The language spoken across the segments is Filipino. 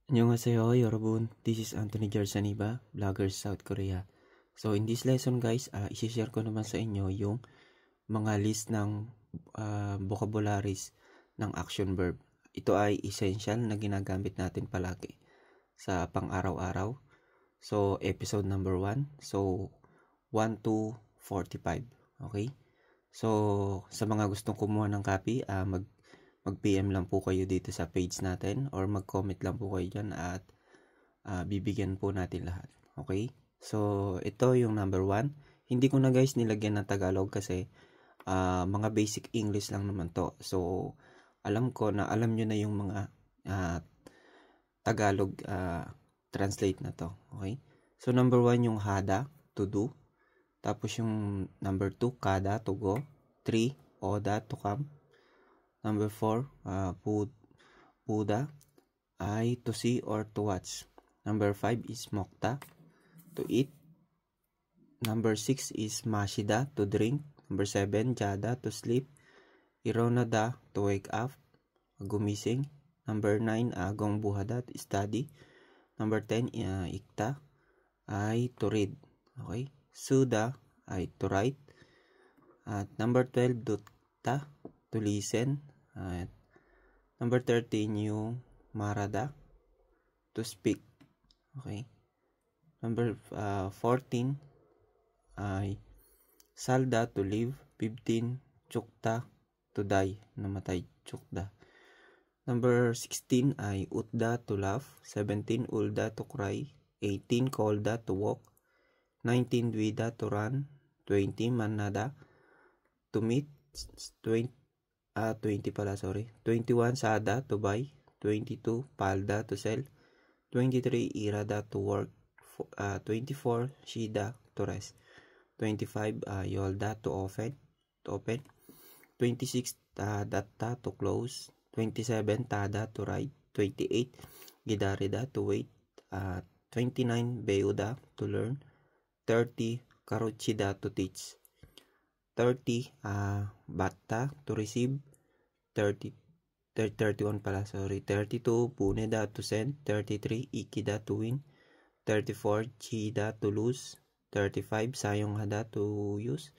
Annyeonghaseyo, Yorobun. This is Anthony Jarsaniba, vlogger South Korea. So in this lesson guys, isi-share ko naman sa inyo yung mga list ng vocabularies ng action verb. Ito ay essential na ginagamit natin palagi sa pang-araw-araw. So episode number 1. So 1 to 45. Okay? So sa mga gustong kumuha ng copy, mag-PM lang po kayo dito sa page natin or mag-comment lang po kayo dyan at bibigyan po natin lahat. Okay? So, ito yung number 1. Hindi ko na guys nilagyan ng Tagalog kasi mga basic English lang naman to. So, alam ko na alam nyo na yung mga Tagalog translate na to. Okay? So, number 1 yung hada, to do. Tapos yung number 2, kada, to go. 3, oda, to come. Number 4, Buddha, ay to see or to watch. Number 5 is mokta, to eat. Number 6 is mashida, to drink. Number 7, jada, to sleep. Ironada, to wake up, gumising. Number 9, gongbuhada, to study. Number 10, ikta, ay to read. Okay? Suda, ay to write. At number 12, dutta, to listen. At number 13 yung marada, to speak. Okay. Number 14 ay salda, to live. 15 chukta, to die, namatay, chukda. Number 16 ay utda, to laugh. 17 ulda, to cry. 18 kolda, to walk. 19 dwida, to run. 20 manada, to meet. 20 pala, sorry. 21 sada, to buy. 22 palda, to sell. 23 irada, to work. 24 shida, to rest. 25 yolda, to open. 26 datta, to close. 27 tada, to ride. 28 gidarida, to wait. 29 beuda, to learn. 30 karuchida, to teach. 30 batta, to receive. 31 pala, sorry. 32 puneda, to send. 33 ikida, to win. 34 chida, to lose. 35 sayonghada, to use.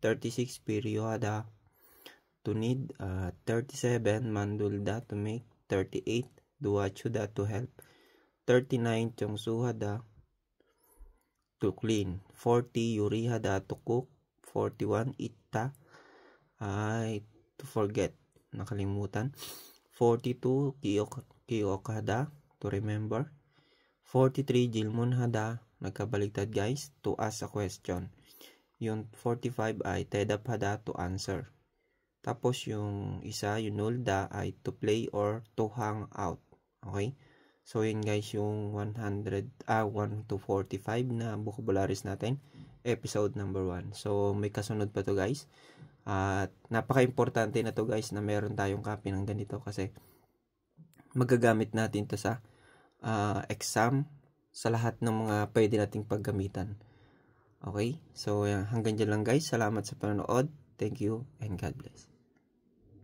36 piryohada, to need. 37 mandulda, to make. 38 duwachuda, to help. 39 chongsuhada, to clean. 40 yurihada, to cook. 41 itta, ay to forget, nakalimutan. 42 kiyokada, to remember. 43 jilmunhada, nagkabaligtad guys, to ask a question. Yung 45 ay tedaphada, to answer. Tapos yung isa, yung nulda ay to play or to hang out. Okay? So yun guys yung 1 to 45 na vocabularies natin. Episode number 1. So may kasunod pa to guys. At napaka-importante na to guys na meron tayong copy ng ganito kasi magagamit natin to sa exam, sa lahat ng mga pwede nating paggamitan. Okay? So hanggang dyan lang guys. Salamat sa panonood. Thank you and God bless.